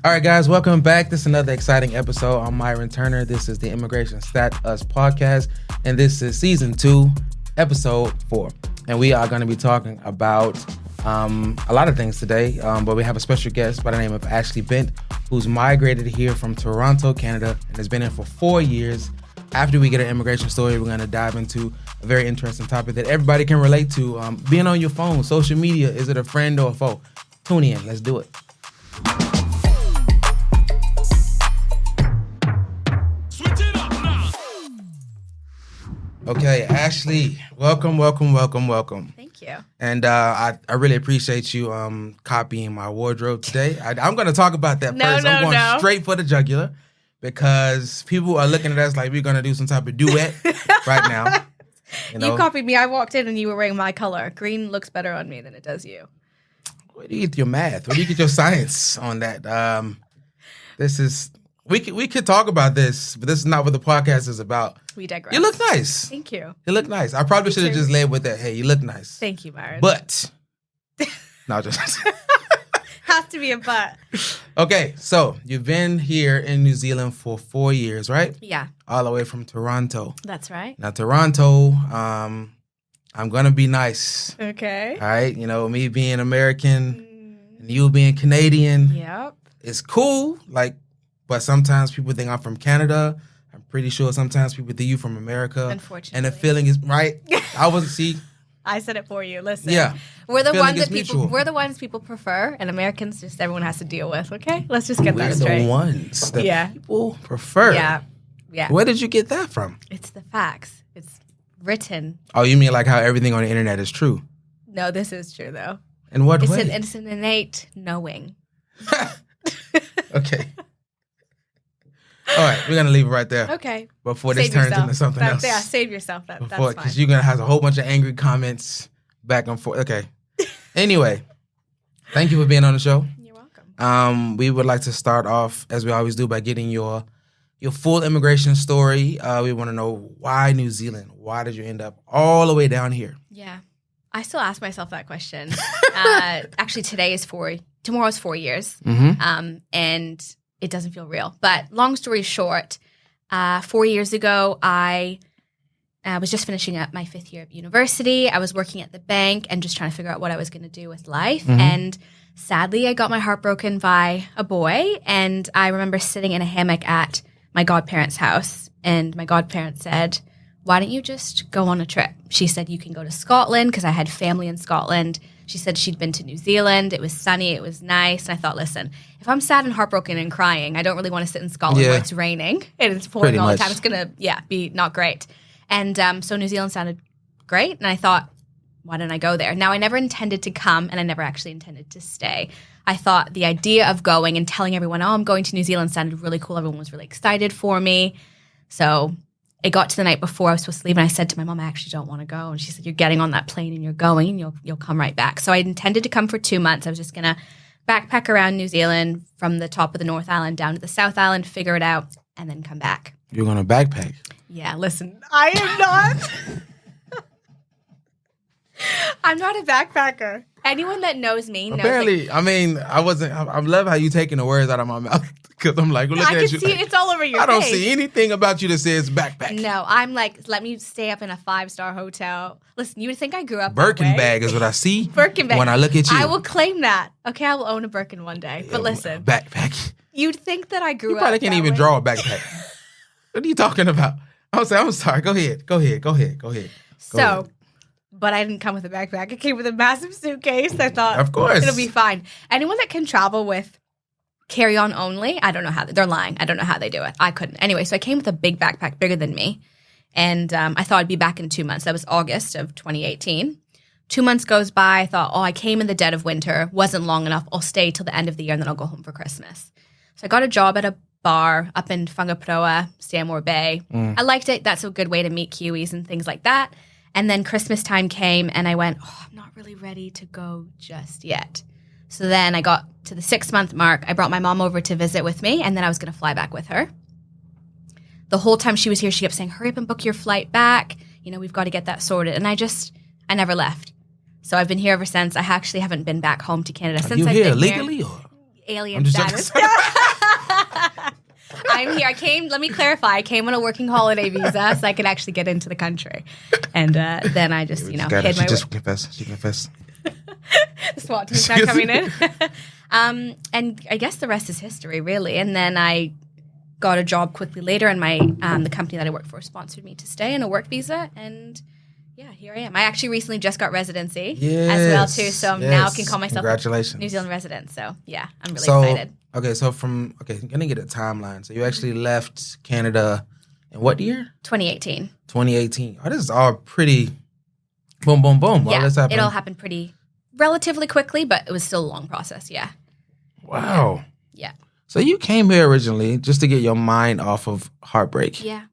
All right, guys, welcome back. This is another exciting episode. I'm Myron Turner. This is the Immigration Stat Us podcast, and this is season 2, episode 4. And we are going to be talking about a lot of things today, but we have a special guest by the name of Ashley Bent, who's migrated here from Toronto, Canada, and has been here for 4 years. After we get an immigration story, we're going to dive into a very interesting topic that everybody can relate to. Being on your phone, social media, is it a friend or a foe? Tune in. Let's do it. Okay, Ashley, welcome. Thank you. And I really appreciate you copying my wardrobe today. I'm going to talk about that first. I'm going straight for the jugular because people are looking at us like we're going to do some type of duet right now. You copied me. I walked in and you were wearing my color. Green looks better on me than it does you. Where do you get your math? Where do you get your science on that? This is... We could talk about this, but this is not what the podcast is about. We digress. You look nice. Thank you. You look nice. I probably should have just led with that. Hey, you look nice. Thank you, Myron. But. No, just. Has to be a but. Okay, so you've been here in New Zealand for 4 years, right? Yeah. All the way from Toronto. That's right. Now, Toronto, I'm going to be nice. Okay. All right? You know, me being American and you being Canadian. Yep. It's cool. But sometimes people think I'm from Canada. I'm pretty sure sometimes people think you from America. Unfortunately. And the feeling is right. I said it for you. Listen. Yeah. We're the ones people prefer, and Americans just everyone has to deal with, okay? Let's just get that straight. We're the ones that people prefer. Yeah. Yeah. Where did you get that from? It's the facts. It's written. Oh, you mean like how everything on the internet is true? No, this is true though. In what way? It's an innate knowing. Okay. All right, we're going to leave it right there. Okay. Before this turns into something else. Yeah, save yourself. That's fine. Because you're going to have a whole bunch of angry comments back and forth. Okay. Anyway, thank you for being on the show. You're welcome. We would like to start off, as we always do, by getting your full immigration story. We want to know why New Zealand? Why did you end up all the way down here? Yeah. I still ask myself that question. Actually, tomorrow's 4 years. Mm-hmm. And it doesn't feel real. But long story short, 4 years ago, I was just finishing up my 5th year of university. I was working at the bank and just trying to figure out what I was going to do with life. Mm-hmm. And sadly, I got my heart broken by a boy. And I remember sitting in a hammock at my godparents' house. And my godparents said, why don't you just go on a trip? She said, you can go to Scotland because I had family in Scotland. She said she'd been to New Zealand. It was sunny. It was nice. And I thought, listen, if I'm sad and heartbroken and crying, I don't really want to sit in Scotland where it's raining and it's pouring all the time. It's going to, be not great. And so New Zealand sounded great. And I thought, why didn't I go there? Now, I never intended to come and I never actually intended to stay. I thought the idea of going and telling everyone, oh, I'm going to New Zealand sounded really cool. Everyone was really excited for me. So it got to the night before I was supposed to leave, and I said to my mom, I actually don't want to go. And she said, you're getting on that plane and you're going, and you'll come right back. So I intended to come for 2 months. I was just going to backpack around New Zealand from the top of the North Island down to the South Island, figure it out, and then come back. You're going to backpack? Yeah, listen, I am not. I'm not a backpacker. Anyone that knows me knows. Apparently, I love how you taking the words out of my mouth. Because I'm like, looking at you. I can see it's all over your face. I don't see anything about you that says backpack. No, I'm like, let me stay up in a 5-star hotel. Listen, you would think I grew up Birkin bag is what I see. Birkin bag. When I look at you. I will claim that. Okay, I will own a Birkin one day. But listen. Backpack. You'd think that I grew up. You probably can't even draw a backpack. What are you talking about? I'm sorry. Go ahead. But I didn't come with a backpack. I came with a massive suitcase. I thought, of course, it'll be fine. Anyone that can travel with carry-on only, I don't know how they're lying. I don't know how they do it. I couldn't. Anyway, so I came with a big backpack, bigger than me. And I thought I'd be back in 2 months. That was August of 2018. 2 months goes by. I thought, I came in the dead of winter. Wasn't long enough. I'll stay till the end of the year and then I'll go home for Christmas. So I got a job at a bar up in Whangaproa, Stanmore Bay. I liked it. That's a good way to meet Kiwis and things like that. And then Christmas time came and I went, I'm not really ready to go just yet. So then I got to the 6-month mark. I brought my mom over to visit with me and then I was going to fly back with her. The whole time she was here, she kept saying, hurry up and book your flight back. We've got to get that sorted. And I never left. So I've been here ever since. I actually haven't been back home to Canada since I've been here. Legally or? alien I'm just status. joking. I'm here. Let me clarify. I came on a working holiday visa so I could actually get into the country. And then I just, hid my way. She confessed. The SWAT team's not coming in. And I guess the rest is history, really. And then I got a job quickly later, and the company that I work for sponsored me to stay in a work visa. And yeah, here I am. I actually recently just got residency as well, too. So now I can call myself a New Zealand resident. So yeah, I'm really excited. Okay, so I'm going to get a timeline. So you actually left Canada in what year? 2018. 2018. Oh, this is all pretty boom, boom, boom. Yeah, it all happened pretty relatively quickly, but it was still a long process, yeah. Wow. Yeah. So you came here originally just to get your mind off of heartbreak. Yeah.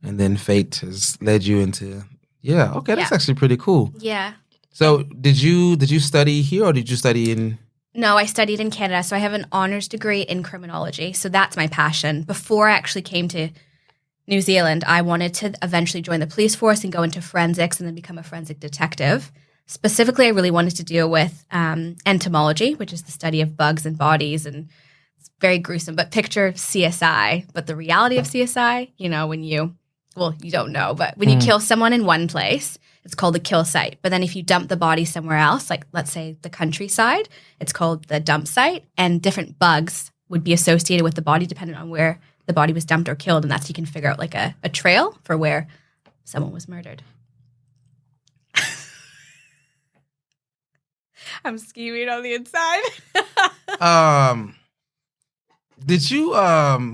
And then fate has led you into, that's actually pretty cool. Yeah. So did you study here or did you study in... No, I studied in Canada. So I have an honors degree in criminology. So that's my passion. Before I actually came to New Zealand, I wanted to eventually join the police force and go into forensics and then become a forensic detective. Specifically, I really wanted to deal with entomology, which is the study of bugs and bodies. And it's very gruesome. But picture CSI. But the reality of CSI, when you don't know. But when you kill someone in one place, it's called the kill site. But then if you dump the body somewhere else, like let's say the countryside, it's called the dump site. And different bugs would be associated with the body depending on where the body was dumped or killed. And that's you can figure out like a trail for where someone was murdered. I'm scheming on the inside. Did you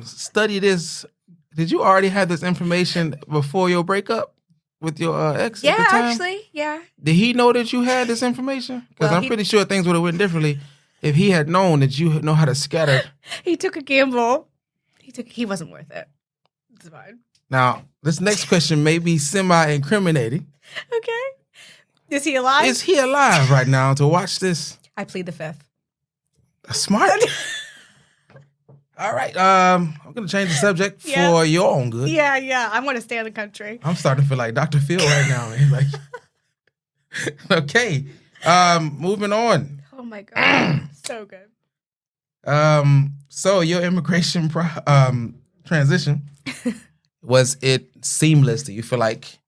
study this? Did you already have this information before your breakup with your ex? Yeah, at the time? actually, yeah. Did he know that you had this information? Because Well, I'm pretty sure things would have went differently if he had known that you know how to scatter. He took a gamble. He wasn't worth it. It's fine. Now, this next question may be semi-incriminating. Okay. Is he alive? Is he alive right now to watch this? I plead the fifth. Smart. All right. I'm going to change the subject for your own good. Yeah. I want to stay in the country. I'm starting to feel like Dr. Phil right now. Man. Okay. Moving on. Oh, my God. So good. So your immigration transition, was it seamless? Do you feel like,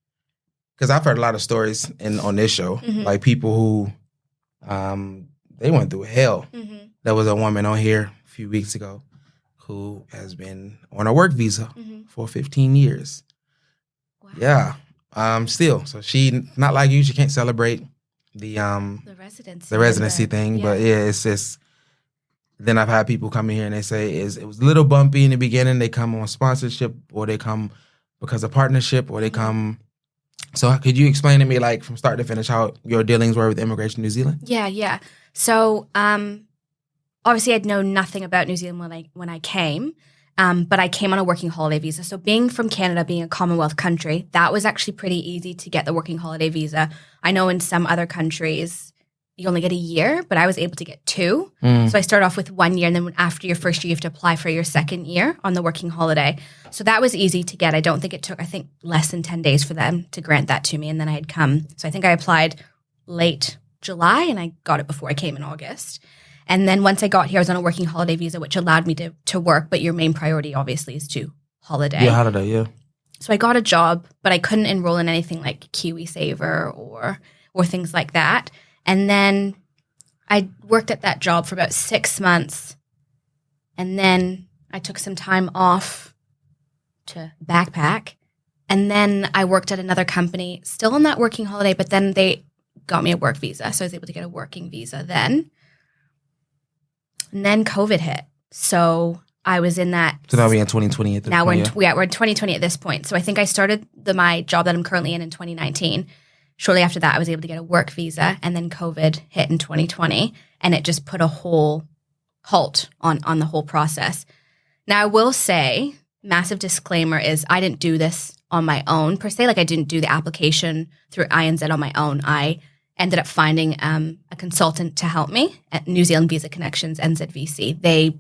because I've heard a lot of stories on this show, like people who, they went through hell. Mm-hmm. There was a woman on here a few weeks ago who has been on a work visa for 15 years. Wow. Yeah. Still. So she, not like you, she can't celebrate the residency thing. Yeah. But yeah, it's just, then I've had people come in here and they say it was a little bumpy in the beginning. They come on sponsorship or they come because of partnership or they come. So could you explain to me, like, from start to finish, how your dealings were with immigration in New Zealand? Yeah. So obviously I'd known nothing about New Zealand when I came, but I came on a working holiday visa. So being from Canada, being a Commonwealth country, that was actually pretty easy to get the working holiday visa. I know in some other countries you only get a year, but I was able to get 2. So I started off with 1 year, and then after your first year, you have to apply for your second year on the working holiday. So that was easy to get. I don't think it took, less than 10 days for them to grant that to me, and then I had come. So I think I applied late July, and I got it before I came in August. And then once I got here, I was on a working holiday visa, which allowed me to work, but your main priority, obviously, is to holiday. Yeah, holiday, yeah. So I got a job, but I couldn't enroll in anything like KiwiSaver or things like that. And then I worked at that job for about 6 months. And then I took some time off to backpack. And then I worked at another company, still on that working holiday, but then they got me a work visa. So I was able to get a working visa then. And then COVID hit. So I was in that. So now we're in 2020 at this point. We're in 2020 at this point. So I think I started my job that I'm currently in 2019. Shortly after that, I was able to get a work visa, and then COVID hit in 2020, and it just put a whole halt on the whole process. Now, I will say, massive disclaimer is I didn't do this on my own, per se. Like, I didn't do the application through INZ on my own. I ended up finding a consultant to help me at New Zealand Visa Connections, NZVC. They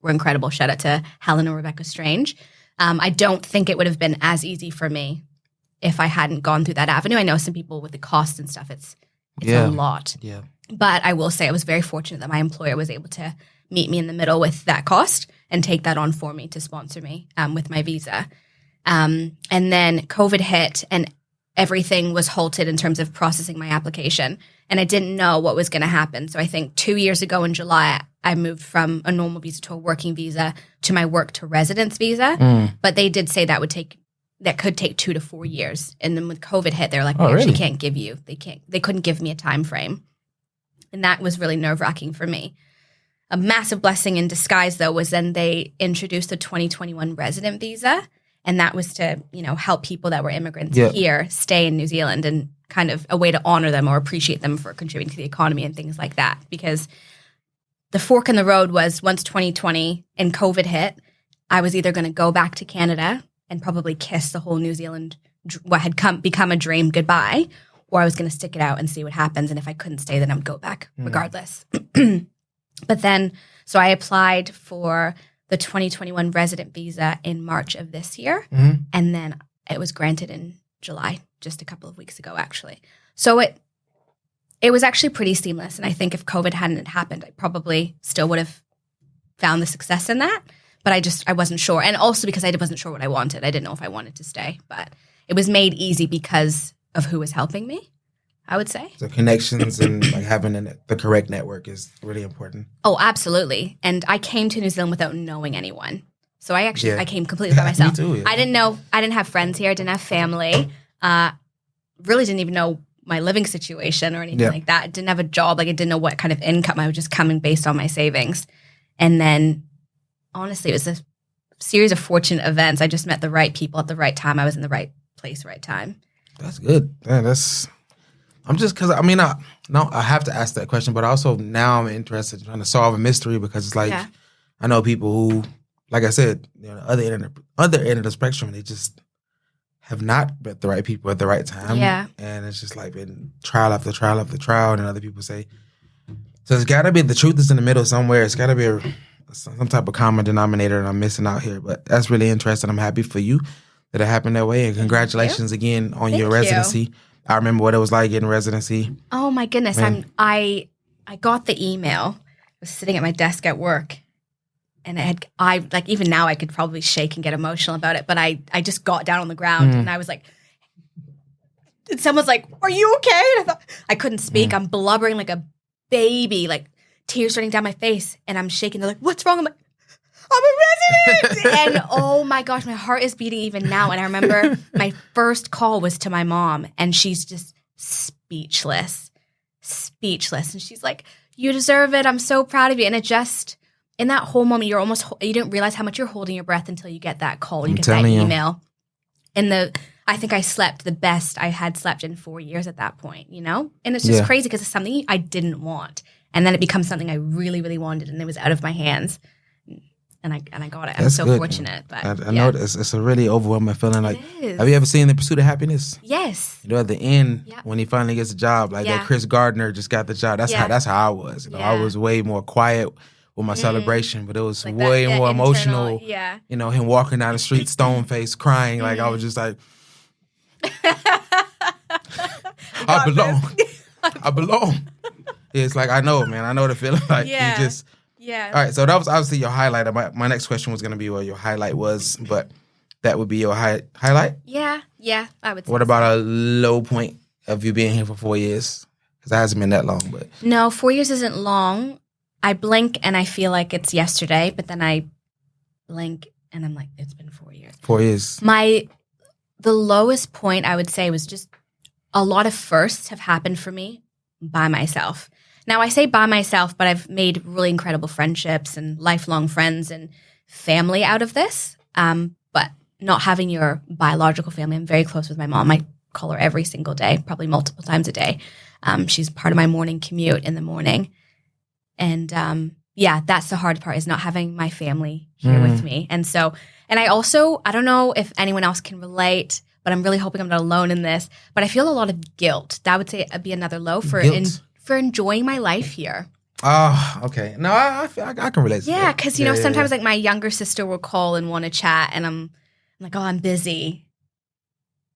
were incredible. Shout out to Helen and Rebecca Strange. I don't think it would have been as easy for me if I hadn't gone through that avenue. I know some people with the costs and stuff, it's a lot. Yeah. But I will say I was very fortunate that my employer was able to meet me in the middle with that cost and take that on for me to sponsor me with my visa. And then COVID hit and everything was halted in terms of processing my application. And I didn't know what was going to happen. So I think 2 years ago in July, I moved from a normal visa to a working visa to my work to residence visa. But they did say that could take 2 to 4 years. And then with COVID hit, they're like, we actually can't give you, they couldn't give me a time frame. And that was really nerve-wracking for me. A massive blessing in disguise, though, was then they introduced the 2021 resident visa. And that was to, help people that were immigrants here stay in New Zealand, and kind of a way to honor them or appreciate them for contributing to the economy and things like that. Because the fork in the road was, once 2020 and COVID hit, I was either going to go back to Canada and probably kiss the whole New Zealand, what had become a dream, goodbye, or I was going to stick it out and see what happens. And if I couldn't stay, then I would go back regardless. But then, so I applied for the 2021 resident visa in March of this year. And then it was granted in July, just a couple of weeks ago, actually. So it was actually pretty seamless. And I think if COVID hadn't happened, I probably still would have found the success in that. But I wasn't sure. And also because I wasn't sure what I wanted. I didn't know if I wanted to stay. But it was made easy because of who was helping me, I would say. So connections and having the correct network is really important. Oh, absolutely. And I came to New Zealand without knowing anyone. So I came completely by myself. Me too, yeah. I didn't have friends here. I didn't have family. Really didn't even know my living situation or anything like that. I didn't have a job. I didn't know what kind of income. I was just coming based on my savings. And then, honestly, it was a series of fortunate events. I just met the right people at the right time. I was in the right place, right time. That's good. Man, I'm just, because I have to ask that question, but also now I'm interested in trying to solve a mystery, because it's like, I know people who, like I said, the other end of the spectrum, they just have not met the right people at the right time. Yeah. And it's just like been trial after trial after trial. And other people say, so it's got to be, the truth is in the middle somewhere. It's got to be some type of common denominator, and I'm missing out here. But that's really interesting. I'm happy for you that it happened that way. And congratulations again on your residency. I remember what it was like getting residency. Oh my goodness. I got the email. I was sitting at my desk at work, and even now I could probably shake and get emotional about it, but I just got down on the ground and I was like, and someone's like, "Are you okay?" And I thought, I couldn't speak. I'm blubbering like a baby, like tears running down my face, and I'm shaking. They're like, "What's wrong?" I'm like, "I'm a resident!" And oh my gosh, my heart is beating even now. And I remember my first call was to my mom, and she's just speechless. And she's like, "You deserve it. I'm so proud of you." And it just, in that whole moment, you didn't realize how much you're holding your breath until you get that call, you get that email. And I think I slept the best I had slept in 4 years at that point, And it's just crazy because it's something I didn't want. And then it becomes something I really, really wanted, and it was out of my hands. And I got it. I'm so fortunate. But I know it's a really overwhelming feeling. Like, have you ever seen The Pursuit of Happiness? Yes. At the end, when he finally gets a job, like that Chris Gardner just got the job. That's how I was. I was way more quiet with my celebration, but it was like way more emotional. Yeah. Him walking down the street, stone faced, crying. Like I was just like, I belong. I belong. It's like, I know, man. I know the feeling. Like you just. Yeah. All right. So that was obviously your highlight. My next question was going to be what your highlight was, but that would be your highlight? Yeah. I would say. What about a low point of you being here for 4 years? Because that hasn't been that long, but. No, 4 years isn't long. I blink and I feel like it's yesterday, but then I blink and I'm like, it's been 4 years. 4 years. The lowest point I would say was just a lot of firsts have happened for me by myself. Now, I say by myself, but I've made really incredible friendships and lifelong friends and family out of this. But not having your biological family, I'm very close with my mom. I call her every single day, probably multiple times a day. She's part of my morning commute in the morning. And that's the hard part, is not having my family here with me. And I also, I don't know if anyone else can relate, but I'm really hoping I'm not alone in this, but I feel a lot of guilt. That would say it'd be another low for enjoying my life here. Oh, okay. No, I can relate to that. Yeah, because, sometimes like my younger sister will call and want to chat, and I'm like, oh, I'm busy.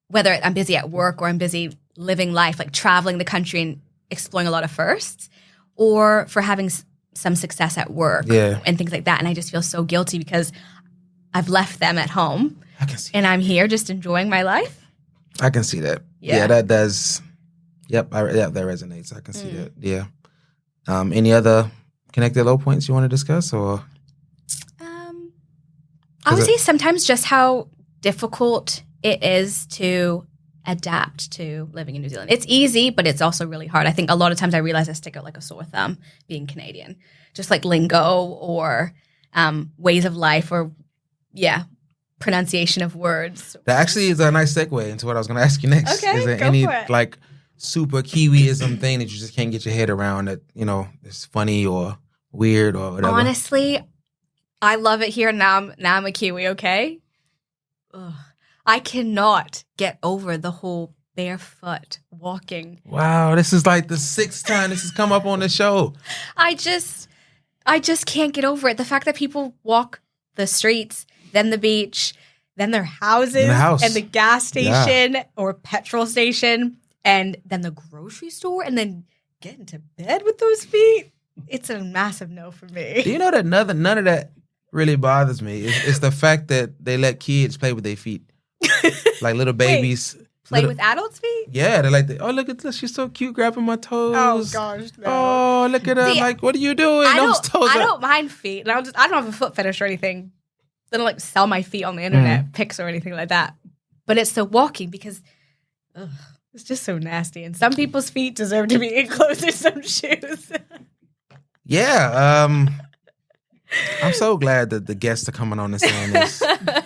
Whether I'm busy at work or I'm busy living life, like traveling the country and exploring a lot of firsts. or for having some success at work Yeah. and things like that. And I just feel so guilty because I've left them at home I can see. and I'm here just enjoying my life. I can see that. Yeah. Yeah, that does. Yep, that resonates. I can see that. Yeah. Any other connected low points you want to discuss, or? I would say sometimes just how difficult it is to adapt to living in New Zealand. It's easy, but it's also really hard. I think a lot of times I realize I stick out like a sore thumb being Canadian, just like lingo or ways of life or pronunciation of words. That actually is a nice segue into what I was going to ask you next. Okay, is there go any for it. like super Kiwiism thing that you just can't get your head around that is funny or weird or whatever? Honestly, I love it here. Now I'm a Kiwi, okay? Ugh. I cannot get over the whole barefoot walking. Wow, this is like the 6th time this has come up on the show. I just can't get over it. The fact that people walk the streets, then the beach, then their houses, And the house. and the gas station or petrol station, and then the grocery store, and then get into bed with those feet. It's a massive no for me. Do you know that none of that really bothers me? It's the fact that they let kids play with their feet. Like little babies. Play with adults' feet? Yeah, they're like, oh, look at this. She's so cute grabbing my toes. Oh, gosh, no. Oh, look at her. See, like, what are you doing? I Those toes I are- don't mind feet. And I don't have a foot fetish or anything. I don't like sell my feet on the internet, pics or anything like that. But it's the walking because it's just so nasty. And some people's feet deserve to be enclosed in some shoes. Yeah. I'm so glad that the guests are coming on and saying this.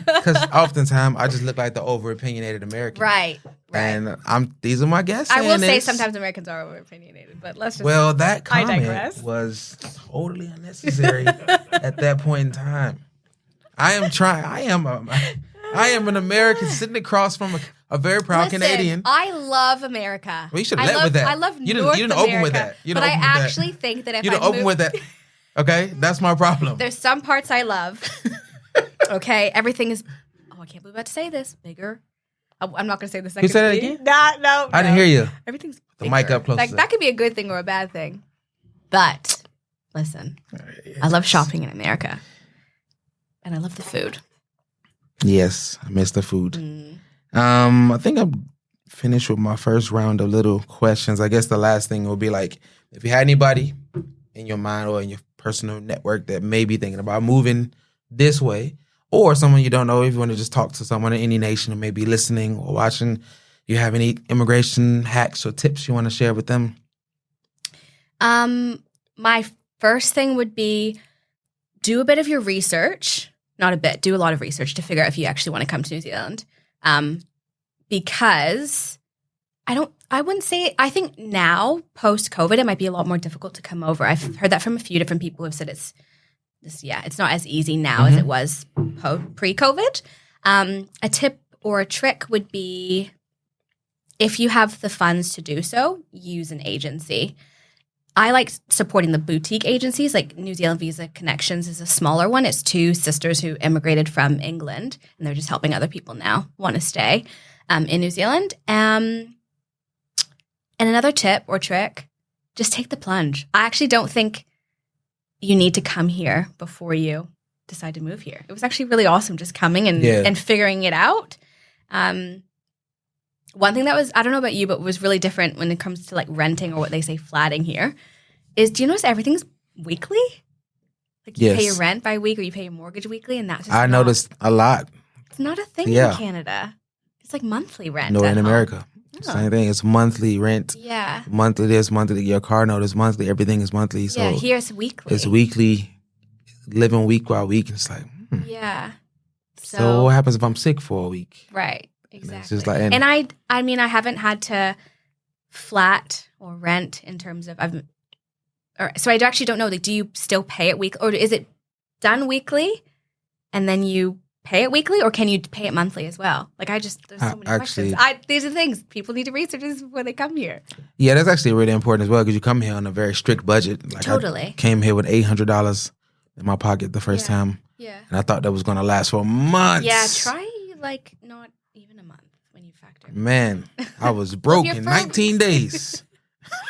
Because oftentimes I just look like the over-opinionated American. Right. And these are my guests. I will saying say this. sometimes Americans are over-opinionated, but let's just... Well, that I comment digress. was totally unnecessary at that point in time. I am an American sitting across from a very proud Listen, Canadian. I love America. Well, you should have led with that. I love You North didn't America. open with that. You but didn't I open with that. actually think that if You I didn't open move, with that. Okay? That's my problem. there's some parts I love. Okay? Everything is... Oh, I can't believe I'm about to say this. Bigger. I'm not going to say the second say that B. again? No. I didn't hear you. Everything's The bigger. mic up closer. Like, that could be a good thing or a bad thing. But, listen, I love shopping in America. And I love the food. Yes, I miss the food. I think I'm finished with my first round of little questions. I guess the last thing will be like, if you had anybody in your mind or in your personal network that may be thinking about moving this way, or someone you don't know, if you want to just talk to someone in any nation who may be listening or watching, you have any immigration hacks or tips you want to share with them? My first thing would be do a bit of your research. Not a bit, do a lot of research to figure out if you actually want to come to New Zealand. Because I wouldn't say, I think now, post-COVID, it might be a lot more difficult to come over. I've heard that from a few different people who have said it's not as easy now as it was pre-COVID. A tip or a trick would be, if you have the funds to do so, use an agency. I like supporting the boutique agencies, like New Zealand Visa Connections is a smaller one. It's 2 sisters who immigrated from England, and they're just helping other people now want to stay in New Zealand. And another tip or trick, just take the plunge. I actually don't think you need to come here before you decide to move here. It was actually really awesome just coming and figuring it out. One thing that was, I don't know about you, but was really different when it comes to like renting or what they say flatting here is, do you notice everything's weekly? Like you pay your rent by week or you pay your mortgage weekly, and that's just Noticed a lot. It's not a thing in Canada. It's like monthly rent. No, at in home. America. Same thing. It's monthly rent. Yeah. Monthly this, monthly your car note is monthly. Everything is monthly. So yeah, here it's weekly. it's weekly, living week by week. And it's like, Yeah. So what happens if I'm sick for a week? Right. Exactly. It's just like, and I mean, I haven't had to flat or rent in terms of so I actually don't know. Like, do you still pay it weekly, or is it done weekly and then you pay it weekly, or can you pay it monthly as well? Like, there's so many questions. These are things people need to research this before they come here. Yeah, that's actually really important as well, because you come here on a very strict budget. Like Totally. I came here with $800 in my pocket the first time. Yeah. And I thought that was going to last for months. Yeah, try like not even a month when you factor. Man, I was broke in 19 days.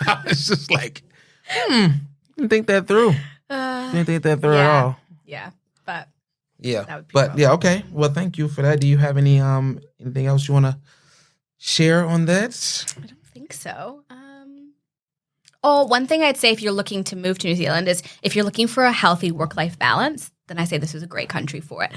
I was just like, Didn't think that through. Didn't think that through at all. Yeah, but yeah, that would be but yeah, okay. Well, thank you for that. Do you have any anything else you want to share on that? I don't think so. One thing I'd say if you're looking to move to New Zealand is if you're looking for a healthy work-life balance, then I say this is a great country for it.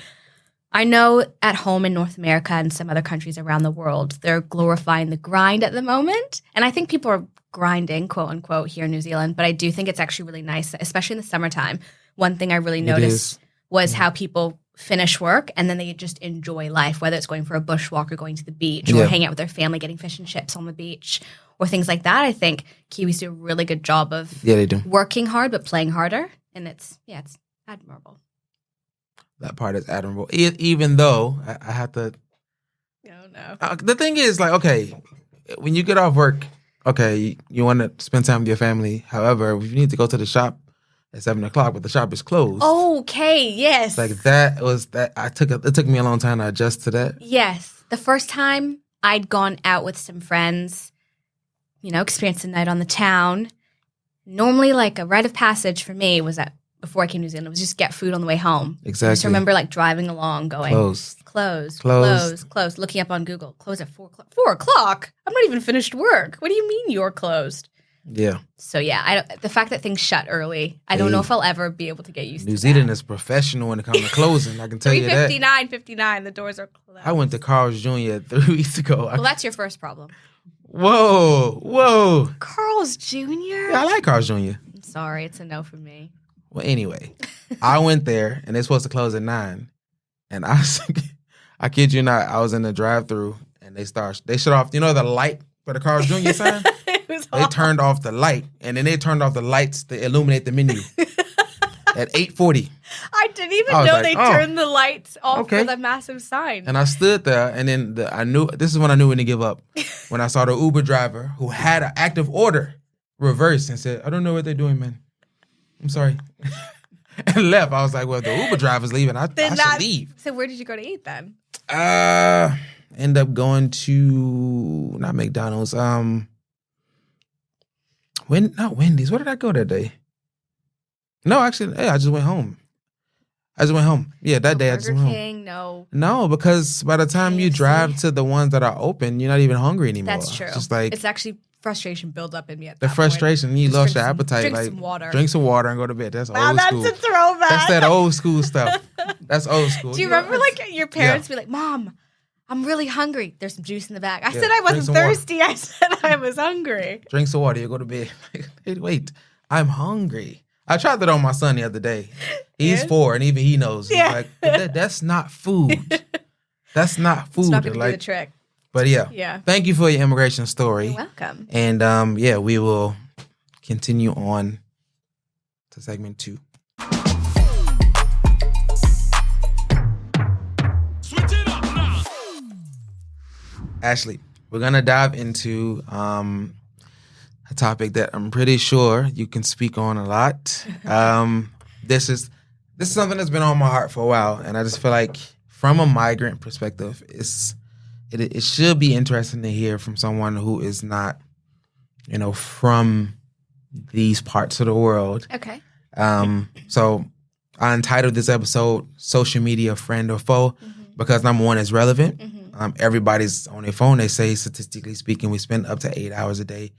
I know at home in North America and some other countries around the world, they're glorifying the grind at the moment. And I think people are grinding, quote unquote, here in New Zealand. But I do think it's actually really nice, especially in the summertime. One thing I really noticed was how people finish work and then they just enjoy life, whether it's going for a bushwalk or going to the beach or hanging out with their family, getting fish and chips on the beach or things like that. I think Kiwis do a really good job of they do. Working hard but playing harder. And it's admirable. That part is admirable. Even though I have to. No. The thing is, like, okay, when you get off work, okay, you want to spend time with your family. However, if you need to go to the shop at 7:00, but the shop is closed. Okay, yes. Like that was that. It took me a long time to adjust to that. Yes. The first time I'd gone out with some friends, experienced a night on the town. Normally, like a rite of passage for me was that before I came to New Zealand, it was just get food on the way home. Exactly. I just remember like driving along going, closed, looking up on Google, close at 4 o'clock. 4 o'clock? I'm not even finished work. What do you mean you're closed? Yeah. So the fact that things shut early, I don't know if I'll ever be able to get used to New that. Zealand is professional when it comes to closing. I can tell you that. 3:59, the doors are closed. I went to Carl's Jr. 3 weeks ago. Well, that's your first problem. Whoa. Carl's Jr.? Yeah, I like Carl's Jr. I'm sorry, it's a no for me. Well, anyway, I went there and they're supposed to close at 9. And I kid you not, I was in the drive-thru and they shut off, the light for the Carl's Jr. sign? They turned off the light and then they turned off the lights to illuminate the menu at 8:40. I didn't even know they turned the lights off for the massive sign. And I stood there and then this is when I knew when to give up. When I saw the Uber driver who had an active order reversed and said, I don't know what they're doing, man. I'm sorry. And left. I was like, well, the Uber driver's leaving. I should leave. So where did you go to eat then? End up going to, not McDonald's, not Wendy's. Where did I go that day? No, actually, I just went home. Yeah, that day I just went home. Burger King, no. No, because by the time you drive to the ones that are open, you're not even hungry anymore. That's true. It's just like, it's actually frustration build up in me at that frustration, point. You lost your appetite. Drink some water. Drink some water and go to bed. That's old school. That's a throwback. That's that old school stuff. That's old school. Do you remember like your parents be like, Mom, I'm really hungry. There's some juice in the bag. I said I wasn't thirsty. Water. I said I was hungry. Drink some water. You go to bed. Hey, wait, I'm hungry. I tried that on my son the other day. He's 4 and even he knows. He's like, that's not food. That's not food. It's not going to be the trick. But yeah. Thank you for your immigration story. You're welcome. And we will continue on to segment 2. Switch it up now. Ashley, we're gonna dive into a topic that I'm pretty sure you can speak on a lot. This is something that's been on my heart for a while, and I just feel like from a migrant perspective, it should be interesting to hear from someone who is not, from these parts of the world. Okay. So I entitled this episode "Social Media Friend or Foe" because number one, it's relevant. Everybody's on their phone. They say, statistically speaking, we spend up to 8 hours a day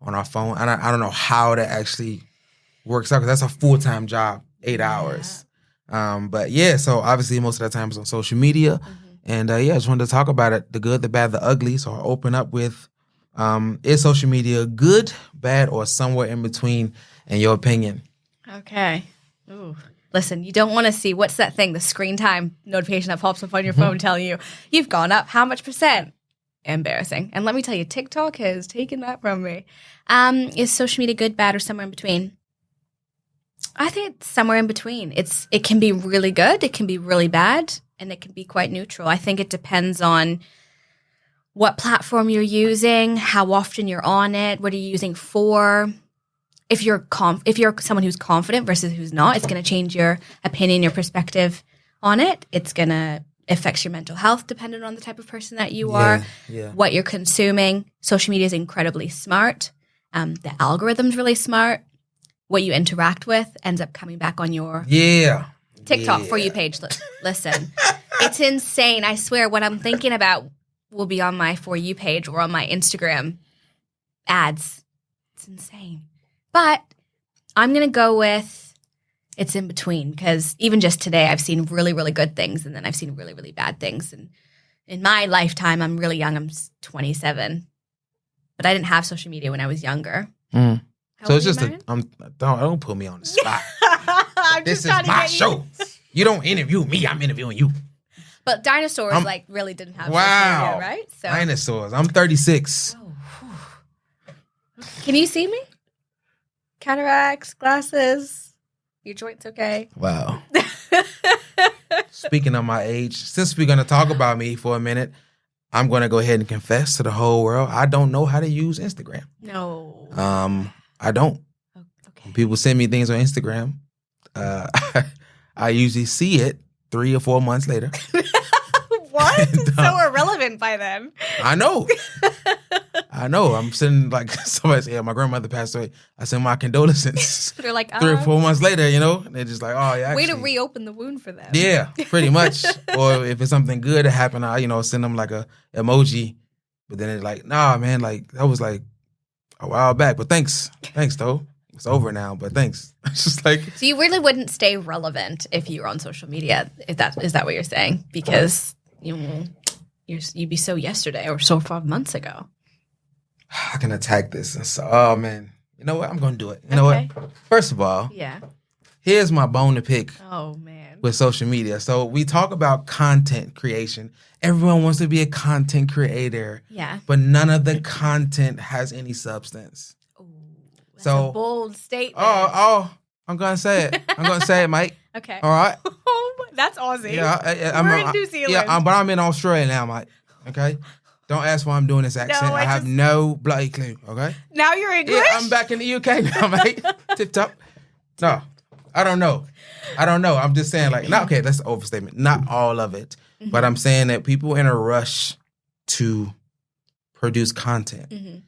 on our phone. And I don't know how that actually works out because that's a full-time job, 8 hours. But yeah, so obviously most of the time it's on social media. And I just wanted to talk about it, the good, the bad, the ugly. So I'll open up with, is social media good, bad, or somewhere in between, in your opinion? Okay. Ooh. Listen, you don't want to see, what's that thing, the screen time notification that pops up on your phone telling you, you've gone up how much percent? Embarrassing. And let me tell you, TikTok has taken that from me. Is social media good, bad, or somewhere in between? I think it's somewhere in between. It can be really good, it can be really bad, and it can be quite neutral. I think it depends on what platform you're using, how often you're on it, what are you using for. If you're someone who's confident versus who's not, it's going to change your opinion, your perspective on it. It's going to affect your mental health depending on the type of person that you are, what you're consuming. Social media is incredibly smart. The algorithm's really smart. what you interact with ends up coming back on your TikTok For You page. Listen, it's insane. I swear what I'm thinking about will be on my For You page or on my Instagram ads. It's insane. But I'm going to go with it's in between because even just today I've seen really, really good things and then I've seen really, really bad things. And in my lifetime, I'm really young. I'm 27. But I didn't have social media when I was younger. Mm. So it's just don't put me on the spot. This is my show. You don't interview me. I'm interviewing you. But dinosaurs really didn't have social media, right? So dinosaurs. I'm 36. Oh. Can you see me? Cataracts, glasses. Your joints okay? Wow. Speaking of my age, since we're going to talk about me for a minute, I'm going to go ahead and confess to the whole world. I don't know how to use Instagram. No. I don't. Okay. When people send me things on Instagram, I usually see it 3 or 4 months later. What? It's so irrelevant by then. I know. I'm sitting like somebody say, my grandmother passed away. I send my condolences. They're like, 3 or 4 months later, and they're just like, oh, yeah. Way to reopen the wound for them. Yeah, pretty much. Or if it's something good that happened, I, send them like a emoji. But then it's like, nah, man, like that was like a while back. But thanks though. It's over now, but thanks. It's just like. So you really wouldn't stay relevant if you were on social media. Is that what you're saying? Because you'd be so yesterday or so 5 months ago. I can attack this. And so, oh man, you know what? I'm gonna do it. You know what? First of all, here's my bone to pick. Oh man, with social media. So we talk about content creation. Everyone wants to be a content creator. Yeah, but none of the content has any substance. Ooh, that's a bold statement. Oh, I'm gonna say it. I'm gonna say it, Mike. Okay. All right. That's Aussie. Yeah, We're in New Zealand. Yeah, but I'm in Australia now, Mike. Okay. Don't ask why I'm doing this accent. No, I have no bloody clue, okay? Now you're English? Yeah, I'm back in the UK now, mate. Tip top. No, I don't know. I'm just saying, that's an overstatement. Not all of it. Mm-hmm. But I'm saying that people in a rush to produce content. Mm-hmm.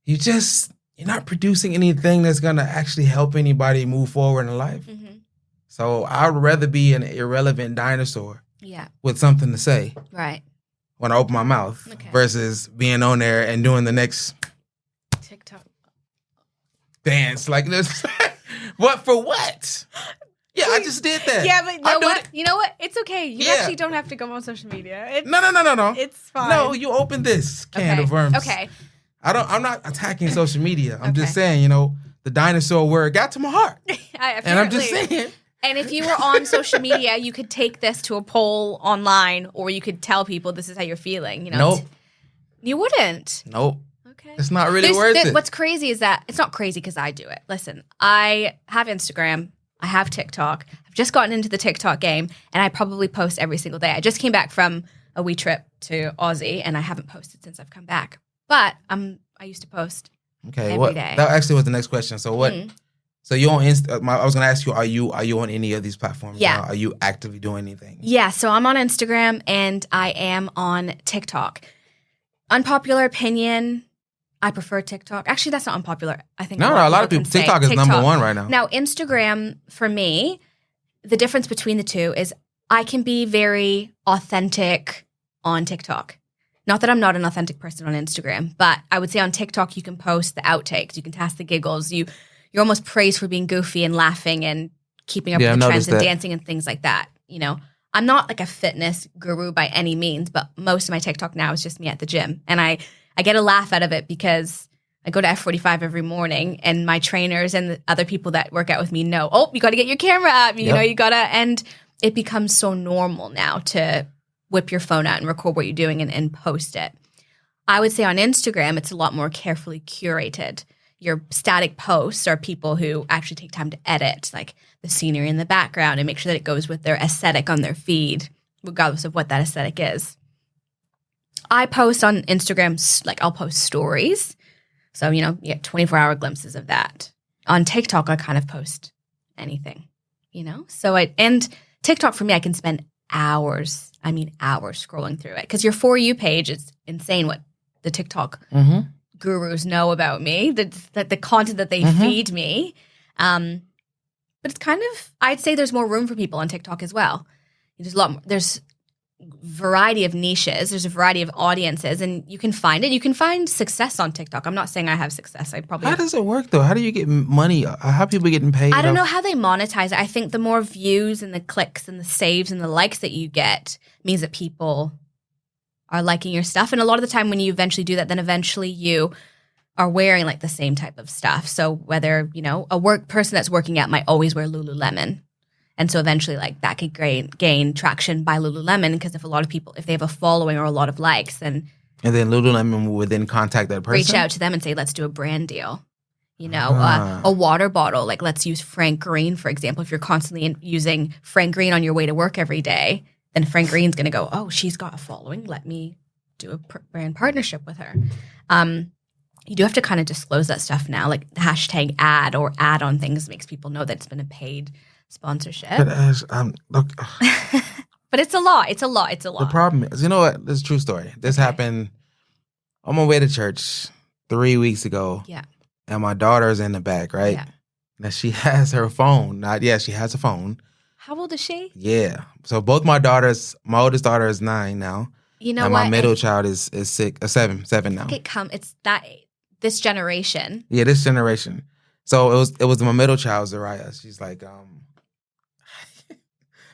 You're not producing anything that's going to actually help anybody move forward in life. Mm-hmm. So I would rather be an irrelevant dinosaur with something to say. Right. When I open my mouth versus being on there and doing the next TikTok dance like this. What for what? Yeah, I just did that. Yeah, but you know what? It's okay. You actually don't have to go on social media. No. It's fine. No, you open this can of worms. Okay. I'm not attacking social media. I'm just saying, the dinosaur word got to my heart. And I'm just saying. And if you were on social media, you could take this to a poll online, or you could tell people this is how you're feeling. Nope. You wouldn't. Nope. Okay. It's not really worth it. What's crazy is that it's not crazy because I do it. Listen, I have Instagram. I have TikTok. I've just gotten into the TikTok game, and I probably post every single day. I just came back from a wee trip to Aussie, and I haven't posted since I've come back. But I used to post every day. That actually was the next question. So what? Mm-hmm. So you on I was going to ask you, are you on any of these platforms? Yeah. Are you actively doing anything? Yeah, so I'm on Instagram and I am on TikTok. Unpopular opinion, I prefer TikTok. Actually, that's not unpopular. I think a lot of people. TikTok is number one right now. Now, Instagram, for me, the difference between the two is I can be very authentic on TikTok. Not that I'm not an authentic person on Instagram, but I would say on TikTok you can post the outtakes, you can task the giggles, you're almost praised for being goofy and laughing and keeping up with the trends and dancing and things like that. I'm not like a fitness guru by any means, but most of my TikTok now is just me at the gym. And I get a laugh out of it because I go to F45 every morning and my trainers and the other people that work out with me know, you got to get your camera up. You know, you got to, and it becomes so normal now to whip your phone out and record what you're doing and post it. I would say on Instagram, it's a lot more carefully curated. Your static posts are people who actually take time to edit, like the scenery in the background and make sure that it goes with their aesthetic on their feed, regardless of what that aesthetic is. I post on Instagram, I'll post stories. So, you get 24-hour glimpses of that. On TikTok, I kind of post anything, So and TikTok for me, I can spend hours scrolling through it. Because your For You page is insane what the TikTok gurus know about me, the content that they feed me. But it's kind of, I'd say there's more room for people on TikTok as well. There's a lot more, there's variety of niches. There's a variety of audiences, and you can find it. You can find success on TikTok. I'm not saying I have success. How does it work though? How do you get money? How people getting paid? I don't know how they monetize it. I think the more views and the clicks and the saves and the likes that you get means that people are liking your stuff. And a lot of the time when you eventually do that, then eventually you are wearing like the same type of stuff. So whether, a person that's working out might always wear Lululemon. And so eventually like that could gain traction by Lululemon, because if a lot of people, if they have a following or a lot of likes, then Lululemon would then contact that person? Reach out to them and say, let's do a brand deal. A water bottle, like let's use Frank Green, for example. If you're constantly using Frank Green on your way to work every day, then Frank Green's going to go, oh, she's got a following. Let me do a brand partnership with her. You do have to kind of disclose that stuff now, like the hashtag ad or add on things makes people know that it's been a paid sponsorship. Look, but it's a lot. It's a lot. The problem is, you know what? This is a true story. This happened on my way to church 3 weeks ago. Yeah. And my daughter's in the back, right? Yeah. Now she has her phone. She has a phone. How old is she? Yeah. So both my daughters, my oldest daughter is 9 now. You know and what? my middle child is 7 now. It's that this generation. Yeah, this generation. So it was my middle child, Zariah. She's like,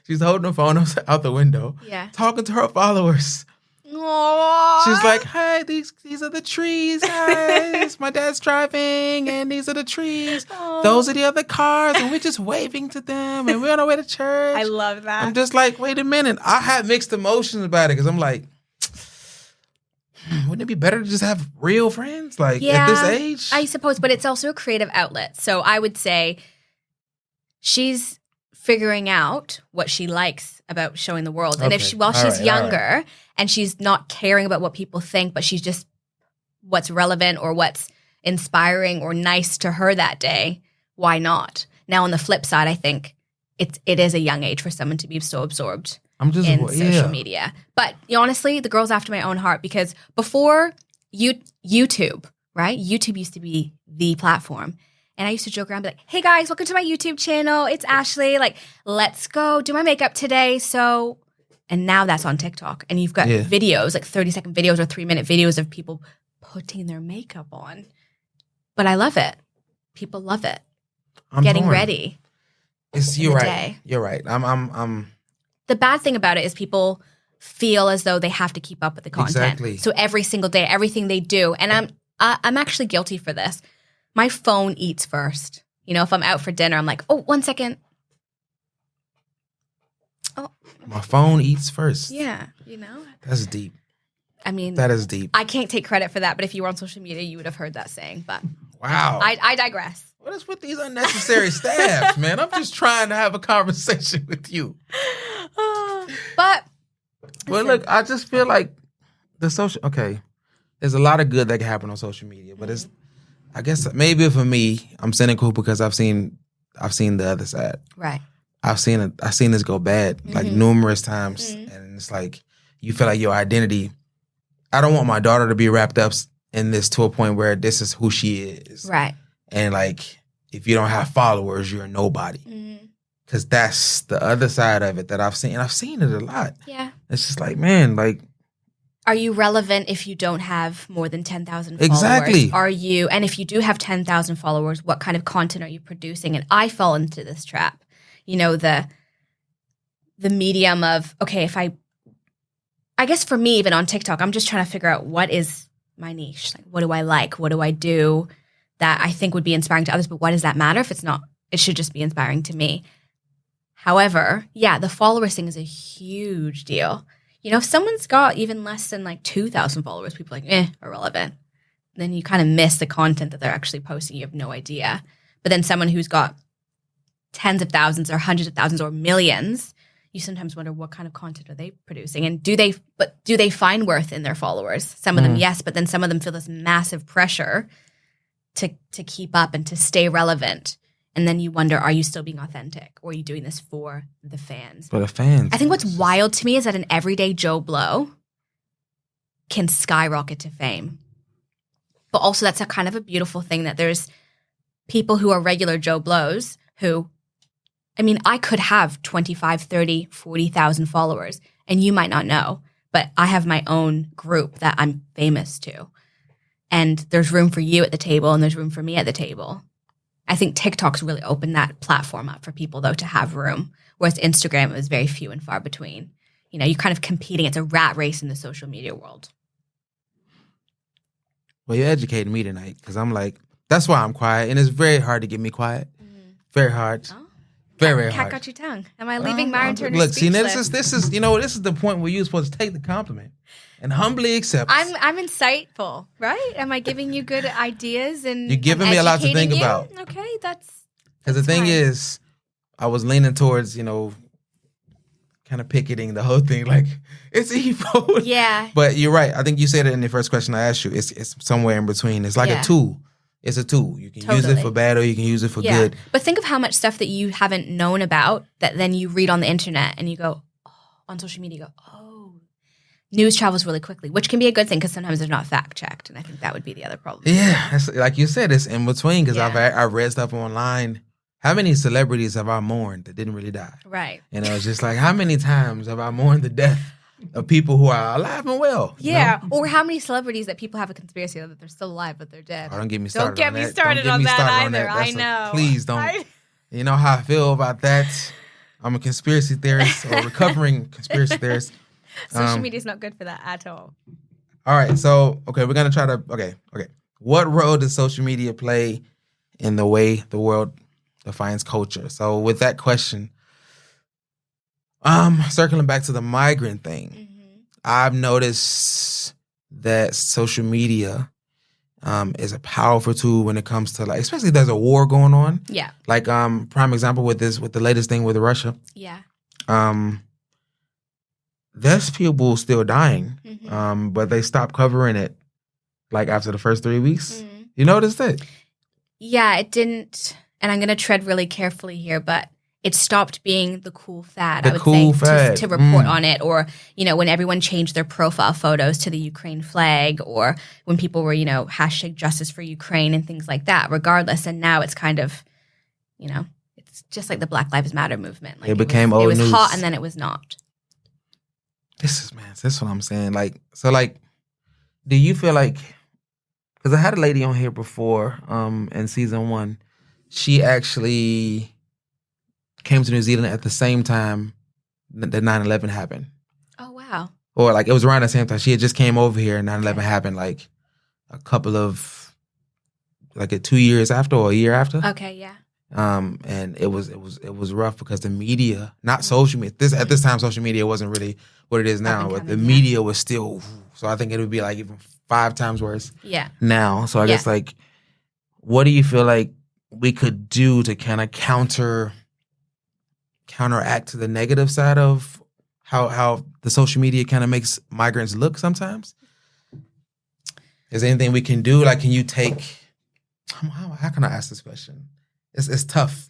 she's holding the phone out the window, talking to her followers. Aww. She's like, hey, these are the trees, guys. My dad's driving, and these are the trees. Aww. Those are the other cars, and we're just waving to them, and we're on our way to church. I love that. I'm just like, wait a minute. I had mixed emotions about it, because I'm like, wouldn't it be better to just have real friends, like at this age? I suppose, but it's also a creative outlet. So I would say she's figuring out what she likes about showing the world. And if she's younger and she's not caring about what people think, but she's just what's relevant or what's inspiring or nice to her that day, why not? Now, on the flip side, I think it is a young age for someone to be so absorbed in social media. But honestly, the girl's after my own heart, because before YouTube, right? YouTube used to be the platform. And I used to joke around, be like, hey guys, welcome to my YouTube channel. It's Ashley. Like, let's go do my makeup today. And now that's on TikTok. And you've got videos, like 30-second videos or 3-minute videos of people putting their makeup on. But I love it. People love it. I'm getting torn. Ready. You're right. You're right. I'm The bad thing about it is people feel as though they have to keep up with the content. Exactly. So every single day, everything they do, and I'm actually guilty for this. My phone eats first. If I'm out for dinner, I'm like, oh, 1 second. Oh, my phone eats first. Yeah, That's deep. I mean, that is deep. I can't take credit for that, but if you were on social media, you would have heard that saying. But wow, I digress. What is with these unnecessary stabs, man? I'm just trying to have a conversation with you. But look, I just feel like there's a lot of good that can happen on social media, but it's, I guess maybe for me, I'm cynical because I've seen the other side. Right. I've seen this go bad like numerous times, and it's like you feel like your identity. I don't want my daughter to be wrapped up in this to a point where this is who she is. Right. And like, if you don't have followers, you're a nobody. Because that's the other side of it that I've seen. And I've seen it a lot. Yeah. It's just like, man, like. Are you relevant if you don't have more than 10,000 followers? Exactly. And if you do have 10,000 followers, what kind of content are you producing? And I fall into this trap. The medium of, okay, if I guess for me, even on TikTok, I'm just trying to figure out what is my niche. Like, what do I like? What do I do that I think would be inspiring to others? But why does that matter if it's not? It should just be inspiring to me. However, the followers thing is a huge deal. If someone's got even less than like 2,000 followers, people are like, irrelevant. Then you kind of miss the content that they're actually posting. You have no idea. But then someone who's got tens of thousands or hundreds of thousands or millions, you sometimes wonder what kind of content are they producing, and do they find worth in their followers? Some of them, yes, but then some of them feel this massive pressure to keep up and to stay relevant. And then you wonder, are you still being authentic, or are you doing this for the fans? For the fans. I think what's wild to me is that an everyday Joe Blow can skyrocket to fame. But also that's a kind of a beautiful thing that there's people who are regular Joe Blows who, I mean, I could have 25, 30, 40,000 followers and you might not know, but I have my own group that I'm famous to. And there's room for you at the table and there's room for me at the table. I think TikTok's really opened that platform up for people, though, to have room. Whereas Instagram, it was very few and far between. You know, you're kind of competing. It's a rat race in the social media world. Well, you're educating me tonight because I'm like, that's why I'm quiet. And it's very hard to get me quiet. Very hard. Oh. Very Cat hard. got your tongue. Am I leaving Myron Turner Look, speechless? see, this is this is the point where you're supposed to take the compliment and humbly accept. I'm insightful, right? Am I giving you good ideas and you're giving me a lot to think about? Okay, that's because the thing is, I was leaning towards kind of picketing the whole thing, like it's evil. Yeah, but you're right. I think you said it in the first question I asked you. It's somewhere in between. It's like a tool. It's a tool. You can use it for bad or you can use it for good. But think of how much stuff that you haven't known about that then you read on the internet and you go, on social media, you go, news travels really quickly, which can be a good thing because sometimes they're not fact checked. And I think that would be the other problem. Yeah. Like you said, it's in between because I've read stuff online. How many celebrities have I mourned that didn't really die? Right. And it was just like, how many times have I mourned the death of people who are alive and well? Yeah. Or how many celebrities that people have a conspiracy that they're still alive but they're dead? Oh, don't get me started. Don't get me started on that either. I know. Please don't. You know how I feel about that. I'm a conspiracy theorist or recovering conspiracy theorist. Social media is not good for that at all. All right. So, we're going to try to, okay. What role does social media play in the way the world defines culture? So with that question, circling back to the migrant thing, I've noticed that social media is a powerful tool when it comes to especially if there's a war going on. Yeah. Like prime example with the latest thing with Russia. Yeah. There's people still dying, but they stopped covering it after the first 3 weeks. You noticed that? Yeah, it didn't. And I'm going to tread really carefully here, but it stopped being the cool fad, to report on it. Or, when everyone changed their profile photos to the Ukraine flag or when people were, hashtag justice for Ukraine and things like that, regardless. And now it's kind of, it's just like the Black Lives Matter movement. It became old news. It was hot and then it was not. That's what I'm saying. Do you feel like, because I had a lady on here before in season 1, she actually came to New Zealand at the same time that 9/11 happened. Oh, wow. Or it was around the same time. She had just came over here and 9/11 happened a couple of, 2 years after or a year after. Okay, yeah. And it was rough because the media, not social media. At this time, social media wasn't really what it is now, but the media was still. So I think it would be even 5 times worse. Yeah. Now, so I guess what do you feel like we could do to kind of counteract to the negative side of how the social media kind of makes migrants look sometimes? Is there anything we can do? Can you take? How can I ask this question? It's tough.